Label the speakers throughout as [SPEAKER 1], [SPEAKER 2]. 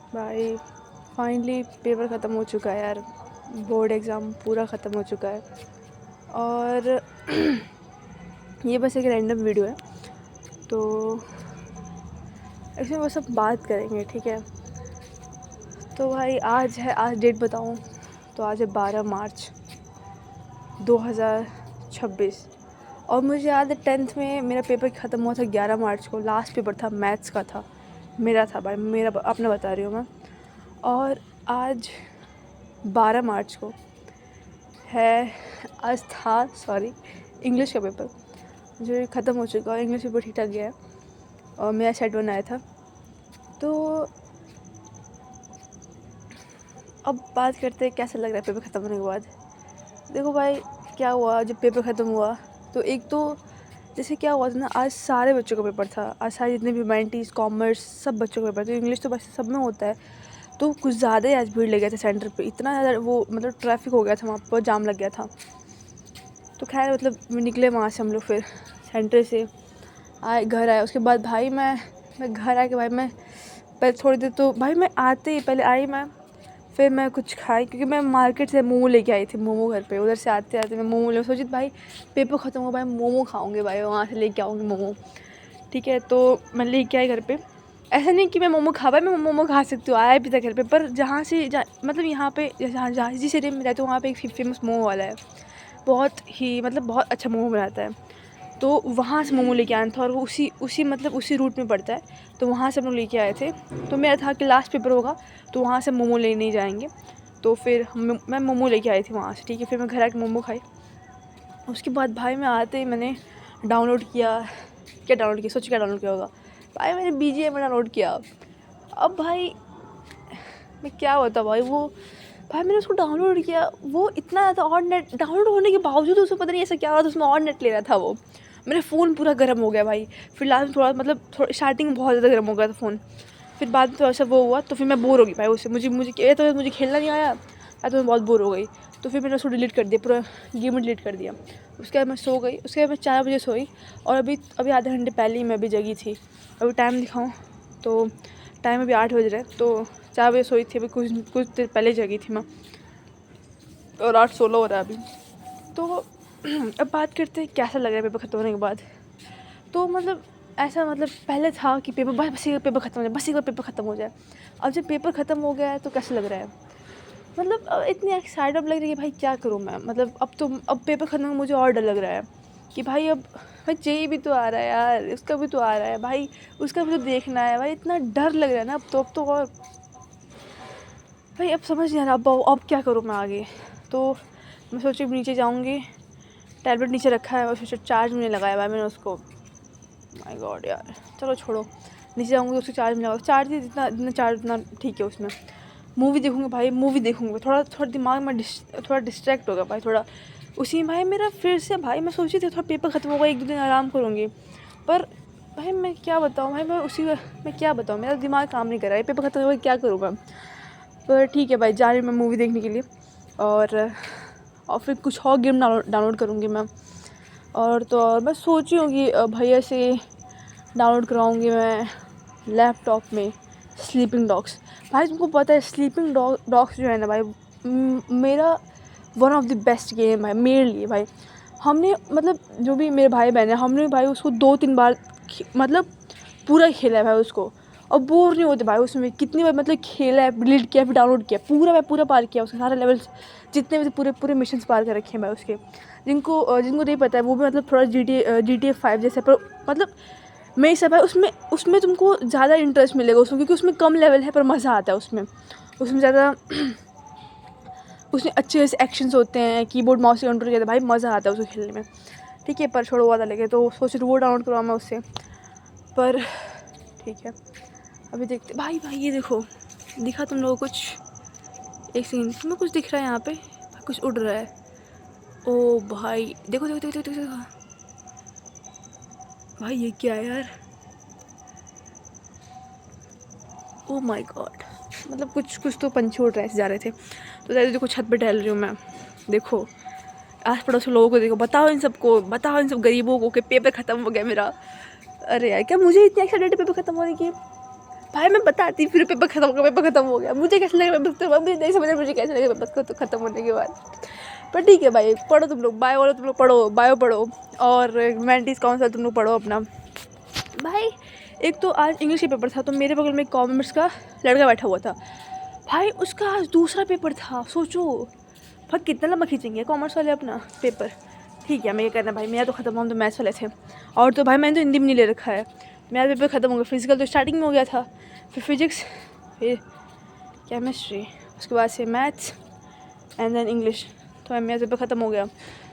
[SPEAKER 1] भाई finally paper ख़त्म हो चुका है यार। बोर्ड एग्ज़ाम पूरा ख़त्म हो चुका है और ये बस एक रैंडम वीडियो है, तो इसमें बस सब बात करेंगे, ठीक है। तो भाई आज डेट बताऊँ तो आज है 12 मार्च 2026 और मुझे याद है 10th में मेरा पेपर ख़त्म हुआ था 11 मार्च को। लास्ट पेपर था, मैथ्स का था, मेरा था भाई, मेरा अपना बता रही हूँ मैं। और आज 12 मार्च को है, आज था सॉरी इंग्लिश का पेपर जो ख़त्म हो चुका है। इंग्लिश पेपर ठीक ठाक गया है और मेरा सेट 1 आया था। तो अब बात करते हैं कैसा लग रहा है पेपर ख़त्म होने के बाद। देखो भाई क्या हुआ, जब पेपर ख़त्म हुआ तो एक तो जैसे क्या हुआ था ना, आज सारे बच्चों का पेपर था। आज सारे जितने भी ह्यूमैनिटीज़ कॉमर्स सब बच्चों का पेपर था। इंग्लिश तो बस सब में होता है, तो कुछ ज़्यादा ही आज भीड़ लग गया था सेंटर पे। इतना ज़्यादा वो मतलब ट्रैफिक हो गया था, वहाँ पर जाम लग गया था। तो खैर मतलब निकले वहाँ से हम लोग, फिर सेंटर से आए, घर आए। उसके बाद भाई मैं घर आके भाई मैं पहले थोड़ी देर तो भाई मैं आते ही पहले आई मैं, फिर मैं कुछ खाई क्योंकि मैं मार्केट से मोमो लेके आई थी। मोमो घर पे, उधर से आते आते मैं मोमो ले सोची भाई पेपर ख़त्म हो भाई मोमो खाऊंगे, भाई वहाँ से लेके आऊँगी मोमो, ठीक है। तो मैं लेके आई घर पे। ऐसा नहीं कि मैं मोमो खा पाई, मैं मोमो खा सकती हूँ, आया भी था घर पे। पर जहाँ से मतलब यहाँ पे जहाँ जहाँ जिस एरिया में रहती हूँ वहाँ पे एक फेमस मोमो वाला है, बहुत ही मतलब बहुत अच्छा मोमो बनाता है। तो वहाँ से मोमो लेके आना था और वो उसी मतलब उसी रूट में पड़ता है, तो वहाँ से हम लोग लेके आए थे। तो मेरा था कि लास्ट पेपर होगा तो वहाँ से मोमो लेने ही जाएंगे। तो फिर मैं मोमो लेके आई थी वहाँ से, ठीक है। फिर मैं घर आके मोमो खाई। उसके बाद भाई मैं आते ही मैंने डाउनलोड किया। क्या डाउनलोड किया, सोचो क्या डाउनलोड किया होगा भाई, मैंने BGM डाउनलोड किया। अब भाई मैं क्या बताऊँ भाई, वो भाई मैंने उसको डाउनलोड किया, वो इतना ज़्यादा और नेट डाउनलोड होने के बावजूद उसमें पता नहीं ऐसा क्या हुआ था, उसमें और नेट ले रहा था वो। मेरा फ़ोन पूरा गर्म हो गया भाई। फिर लास्ट में थोड़ा मतलब थोड़ा स्टार्टिंग में बहुत ज़्यादा गर्म हो गया था फ़ोन। फिर बाद में थोड़ा सा वो हुआ, तो फिर मैं बोर हो गई भाई उससे। मुझे खेलना नहीं आया, या तो मैं बहुत बोर हो गई। तो फिर मैंने उसको डिलीट कर दिया, पूरा गेम डिलीट कर दिया। उसके बाद मैं सो गई। उसके बाद मैं 4 बजे सोई और अभी अभी आधे घंटे पहले ही मैं अभी जगी थी। अभी टाइम दिखाऊँ तो टाइम अभी 8 बज रहा है, तो 4 बजे सोई थी, अभी कुछ देर पहले जगी थी मैं और 8:16 हो रहा है अभी। तो अब बात करते हैं कैसा लग रहा है पेपर ख़त्म होने के बाद। तो मतलब ऐसा मतलब पहले था कि पेपर बस एक पेपर ख़त्म हो जाए, बस एक पेपर ख़त्म हो जाए। अब जब पेपर ख़त्म हो गया है तो कैसा लग रहा है, मतलब इतनी एक्साइटेड अब लग रही है कि भाई क्या करूँ मैं। मतलब अब पेपर ख़त्म होने में मुझे और डर लग रहा है कि भाई अब भाई जेई भी तो आ रहा है यार, उसका भी तो आ रहा है भाई, उसका भी तो देखना है भाई। इतना डर लग रहा है ना अब तो और भाई अब समझ नहीं आ रहा अब क्या करूँ मैं आगे। तो मैं सोची नीचे जाऊँगी, टैबलेट नीचे रखा है और सोचा चार्ज में लगाया भाई मैंने उसको। माय गॉड यार, चलो छोड़ो। नीचे जाऊँगी तो उसको चार्ज में लगाऊँ, चार्ज ही जितना जितना चार्ज उतना ठीक है उसमें। मूवी देखूँगी भाई, मूवी देखूँगी, थोड़ा थोड़ा दिमाग में थोड़ा डिस्ट्रैक्ट होगा भाई, थोड़ा उसी में भाई मेरा फिर से भाई मैं सोची थी थोड़ा पेपर ख़त्म होगा 1-2 दिन आराम करूँगी। पर भाई मैं क्या बताऊँ भाई, मैं क्या बताऊँ, मेरा दिमाग काम नहीं कर रहा है। पेपर ख़त्म होगा क्या करूँ मैं। पर ठीक है भाई, जा रही हूँ मैं मूवी देखने के लिए और फिर कुछ और गेम डाउनलोड करूँगी मैं। और तो और मैं सोची हूँ कि भैया से डाउनलोड करवाऊँगी मैं लैपटॉप में स्लीपिंग डॉग्स। भाई तुमको पता है स्लीपिंग डॉग्स जो है ना भाई, मेरा one of the best game है मेरे लिए भाई। हमने मतलब जो भी मेरे भाई बहन है, हमने भाई उसको 2-3 बार मतलब पूरा खेला है भाई उसको, और बोर नहीं होते भाई उसमें। कितनी बार मतलब खेला है, डिलीट किया, फिर डाउनलोड किया, पूरा पार किया उसके सारे लेवल्स, जितने भी पूरे पूरे मिशंस पार कर रखे हैं भाई उसके। जिनको नहीं पता है वो भी मतलब थोड़ा GTA 5 जैसे, पर मतलब मेरे हिसाब है उसमें तुमको ज़्यादा इंटरेस्ट मिलेगा उसमें, क्योंकि उसमें कम लेवल है पर मज़ा आता है उसमें ज़्यादा उसमें अच्छे ऐसे एक्शंस होते हैं, कीबोर्ड माउस से कंट्रोल किया था भाई, मज़ा आता है उसको खेलने में, ठीक है। पर छोड़ो वाला लगे, तो सोच रही वो डाउनलोड करवाऊँ मैं उससे। पर ठीक है, अभी देखते भाई ये देखो, दिखा तुम लोगों को कुछ, एक सेकंड, तुम्हें कुछ दिख रहा है यहाँ पे, कुछ उड़ रहा है। ओ भाई देखो देखो देखो देखो देखो भाई, ये क्या है यार, ओ माय गॉड। मतलब कुछ तो पंछी उड़ रहे ऐसे जा रहे थे। तो देखो छत पे टहल रही हूँ मैं, देखो आस पड़ोस के लोगों को देखो, बताओ इन सब गरीबों को कि पेपर ख़त्म हो गया मेरा। अरे यार क्या मुझे इतनी एक्साइटेड पेपर ख़त्म होने की भाई मैं बताती फिर पेपर ख़त्म हो गया। मुझे कैसे लगा पेपर ख़त्म, मुझे नहीं समझ मुझे कैसे लगा पेपर तो ख़त्म होने के बाद। पर ठीक है भाई, पढ़ो तुम लोग, बायो वाले तुम लोग पढ़ो, बायो पढ़ो, और ह्यूमैनिटीज़ कौन सा तुम लोग पढ़ो अपना। भाई एक तो आज इंग्लिश का पेपर था, तो मेरे बगल में कॉमर्स का लड़का बैठा हुआ था भाई, उसका आज दूसरा पेपर था। सोचो भाई कितना लंबा खींचेंगे कॉमर्स वाले अपना पेपर। ठीक है, मैं ये करना भाई, मेरा तो ख़त्म हुआ, हम तो मैथ्स वाले थे, और तो भाई मैंने तो हिंदी में नहीं ले रखा है। मेरा पेपर ख़त्म हो गया, फिजिकल तो स्टार्टिंग में हो गया था, फिर फिजिक्स, फिर केमिस्ट्री, उसके बाद से मैथ्स एंड देन इंग्लिश, तो मेरा पेपर ख़त्म हो गया।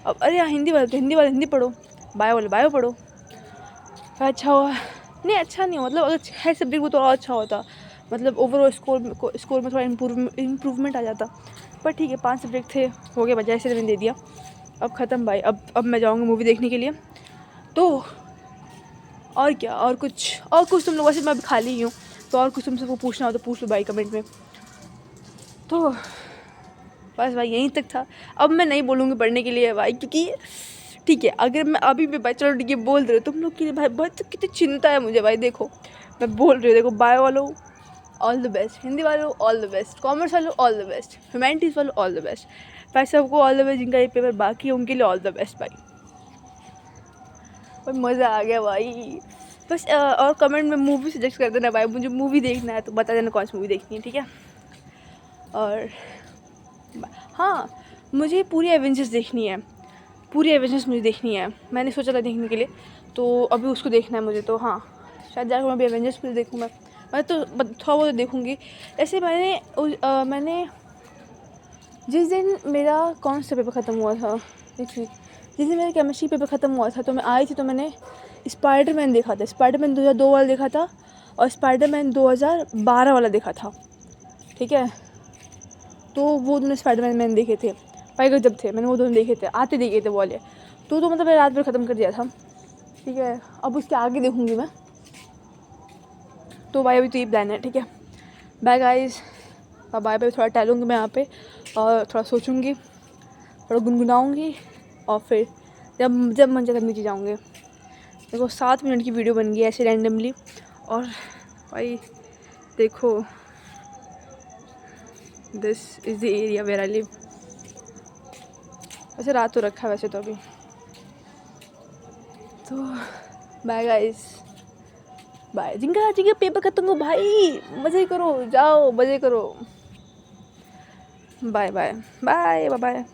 [SPEAKER 1] अब अरे यार हिंदी वाले तो हिंदी पढ़ो, बायो वाले बायो पढ़ो। फिर अच्छा हुआ नहीं, अच्छा नहीं हुआ, मतलब अगर है सब्जेक्ट वो तो और अच्छा होता, मतलब ओवरऑल स्कोर में थोड़ा इम्प्रूवमेंट आ जाता। पर ठीक है, 5 सब्जेक्ट थे, हो गया बजाय से मैंने दे दिया। अब ख़त्म भाई, अब मैं जाऊँगा मूवी देखने के लिए। तो और क्या, और कुछ तुम लोगों से, मैं अभी खाली ही हूँ, तो और कुछ तुम सबको पूछना हो तो पूछ लो भाई कमेंट में। तो बस भाई यहीं तक था, अब मैं नहीं बोलूँगी पढ़ने के लिए भाई, क्योंकि ठीक है अगर मैं अभी भी भाई, चलो ठीक है बोल रहे हो तुम लोग के लिए भाई, बहुत कितनी चिंता है मुझे भाई। देखो मैं बोल रही हूँ, देखो बायो वालों ऑल द बेस्ट, हिंदी वालों ऑल द बेस्ट, कॉमर्स वालों ऑल द बेस्ट, ह्यूमैनिटीज़ वालों ऑल द बेस्ट भाई, सबको ऑल द बेस्ट। जिनका ये पेपर बाकी है उनके लिए ऑल द बेस्ट भाई। भाई मज़ा आ गया भाई। बस और कमेंट में मूवी सजेस्ट कर देना भाई, मुझे मूवी देखना है तो बता देना कौन सी मूवी देखनी है, ठीक है। और हाँ, मुझे पूरी एवेंजर्स देखनी है, पूरी एवेंजर्स मुझे देखनी है, मैंने सोचा था देखने के लिए, तो अभी उसको देखना है मुझे। तो हाँ, शायद जाकर मैं अभी एवेंजर्स पूरी देखूँ। मैं तो थोड़ा बहुत देखूँगी। ऐसे मैंने जिस दिन मेरा कौन सा पेपर ख़त्म हुआ था, जिस दिन मेरा केमिस्ट्री पेपर ख़त्म हुआ था, तो मैं आई थी, तो मैंने स्पाइडरमैन देखा था, स्पाइडरमैन 2002 वाला देखा था, और स्पाइडरमैन 2012 वाला देखा था, ठीक है। तो वो दोनों स्पाइडरमैन मैंने देखे थे भाई, जब थे मैंने वो दोनों देखे थे, आते देखे थे वो वाले, तो मतलब मैंने रात भर ख़त्म कर दिया था, ठीक है। अब उसके आगे देखूँगी मैं, तो भाई अभी तो ये प्लान है, ठीक है। Bye guys, bye bye. थोड़ा टहलूँगी मैं यहाँ पे, और थोड़ा सोचूँगी, थोड़ा गुनगुनाऊँगी, और फिर जब मन चाहे तब नीचे जाऊँगे। देखो 7 मिनट की वीडियो बन गई ऐसे रैंडमली, और भाई देखो this is the area where I live. वैसे रात तो रखा है वैसे तो अभी, तो बाय गाइस, बाय। जिनका पेपर खत्म हो भाई, मज़े करो, जाओ मज़े करो, bye bye bye bye bye.